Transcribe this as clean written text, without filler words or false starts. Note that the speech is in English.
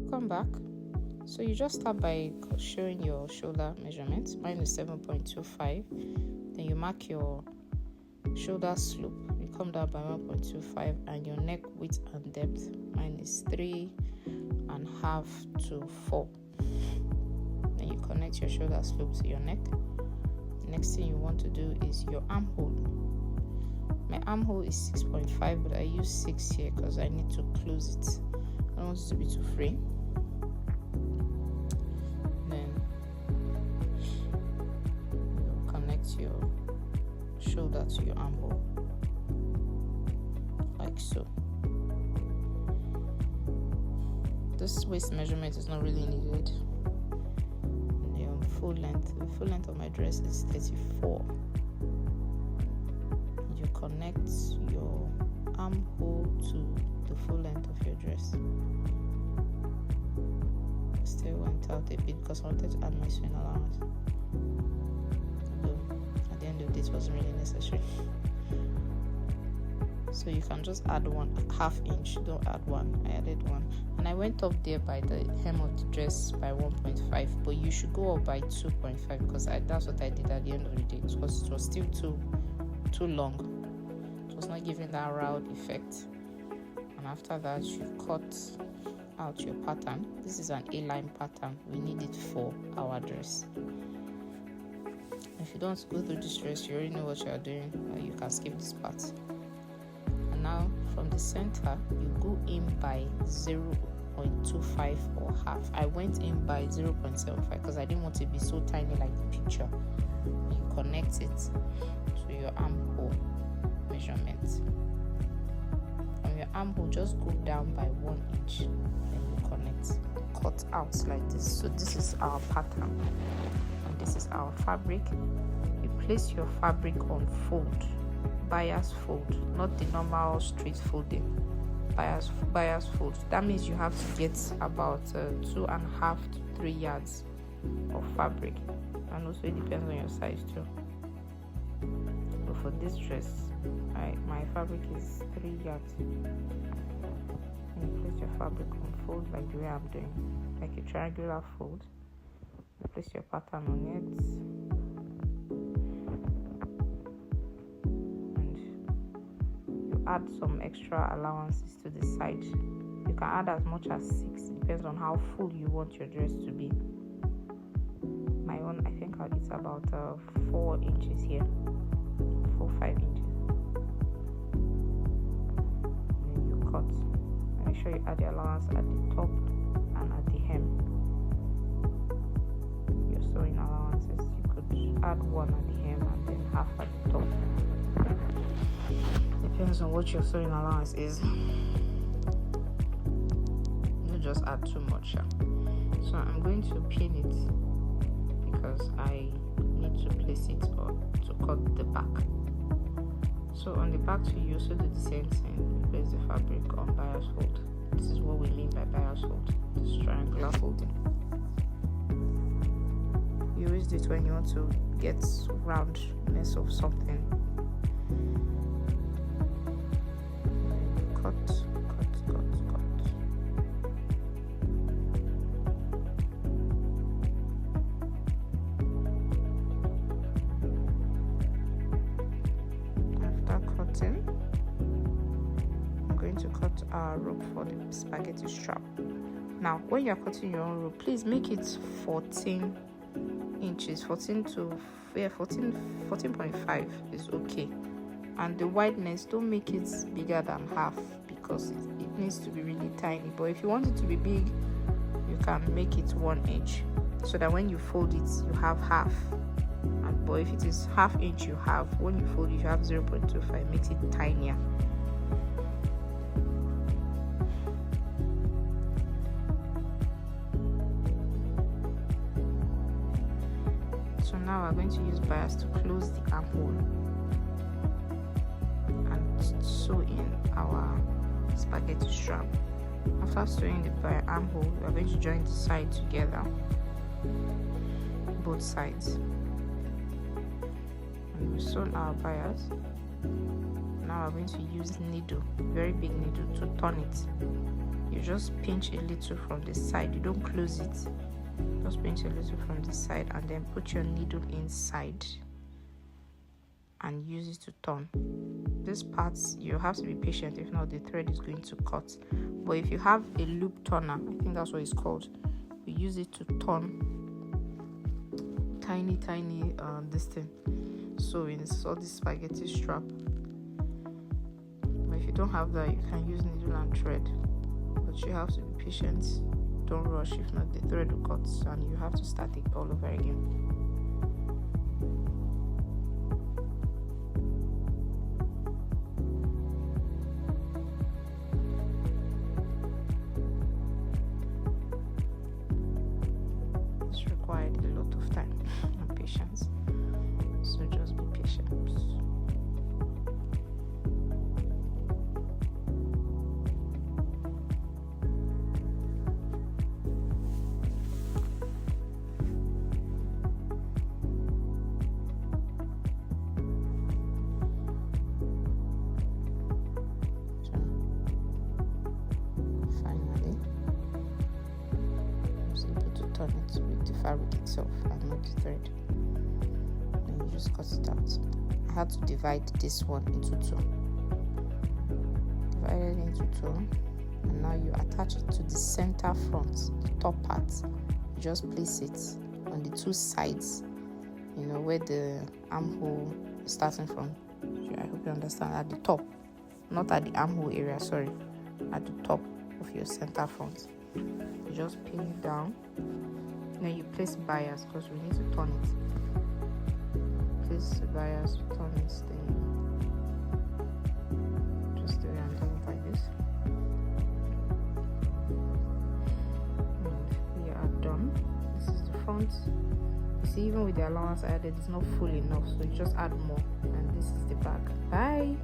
come back. So you just start by showing your shoulder measurements. Mine is 7.25. Then you mark your shoulder slope. You come down by 1.25, and your neck width and depth. Mine is 3.5 to 4. Then you connect your shoulder slope to your neck. The next thing you want to do is your armhole. My armhole is 6.5, but I use 6 here because I need to close it. I don't want it to be too free. Then you connect your shoulder to your armhole, like so. This waist measurement is not really needed. The full length of my dress is 34. You connect your armhole to the full length of your dress. Still went out a bit because I wanted to add my sewing allowance. Though at the end of the day, it wasn't really necessary. So you can just add 1/2 inch. Don't add 1. I added 1, and I went up there by the hem of the dress by 1.5. But you should go up by 2.5 because that's what I did at the end of the day. Because it was still too long. It was not giving that round effect. And after that, you cut out your pattern. This is an A-line pattern. We need it for our dress. If you don't go through this dress, you already know what you are doing. You can skip this part. And now from the center, you go in by 0.25 or half. I went in by 0.75 because I didn't want it to be so tiny like the picture. You connect it to your armhole measurement. From your armhole, just go down by 1 inch. Then you connect, cut out like this. So this is our pattern, and this is our fabric. You place your fabric on fold, bias fold, not the normal straight folding. Bias fold. That means you have to get about 2.5 to 3 yards of fabric, and also it depends on your size too. But for this dress, my fabric is 3 yards. And you place your fabric on fold like the way I'm doing, like a triangular fold. You place your pattern on it, and you add some extra allowances to the side. You can add as much as 6, depends on how full you want your dress to be. My own, I think it's about 4 inches here, 4-5 inches. Then you cut. Make sure you add the allowance at the top and at the hem. Your sewing allowances, you could add 1 at the hem and then half at the top. Depends on what your sewing allowance is. You just add too much. So I'm going to pin it because I need to place it or to cut the back. So on the back too, you also do the same thing. You place the fabric on bias fold. This is what we mean by bias fold. This triangular folding. You use it when you want to get roundness of something. Cut. I'm going to cut our rope for the spaghetti strap. Now when you're cutting your own rope, please make it 14 inches. 14.5 is okay. And the wideness, don't make it bigger than half because it needs to be really tiny. But if you want it to be big, you can make it 1 inch so that when you fold it, you have half. But if it is ½ inch, you have, when you fold it, you have 0.25, makes it tinier. So now we're going to use bias to close the armhole and sew in our spaghetti strap. After sewing the armhole, we're going to join the side together, both sides. And we've sewn our bias. Now we're going to use needle, very big needle, to turn it. you just pinch a little from the side. You don't close it, just pinch a little from the side, and then put your needle inside and use it to turn. This part you have to be patient, if not the thread is going to cut. But if you have a loop turner, I think that's what it's called, we use it to turn tiny this thing. So insert this spaghetti strap. But if you don't have that, you can use needle and thread, but you have to be patient. Don't rush, if not the thread will cut and you have to start it all over again. It's required a lot of time and patience, so just be patient. Turn it with the fabric itself and not the thread, and you just cut it out. I had to divide this one into two. Divide it into two, and now you attach it to the center front, the top part. You just place it on the two sides, you know, where the armhole is starting from. I hope you understand. At the top, not at the armhole area, sorry, at the top of your center front. You just pin it down. Then you place bias because we need to turn it. Place the bias, turn it, then just do it and turn it like this. And we are done. This is the front. You see, even with the allowance I added, it's not full enough, so you just add more. And this is the back. Bye.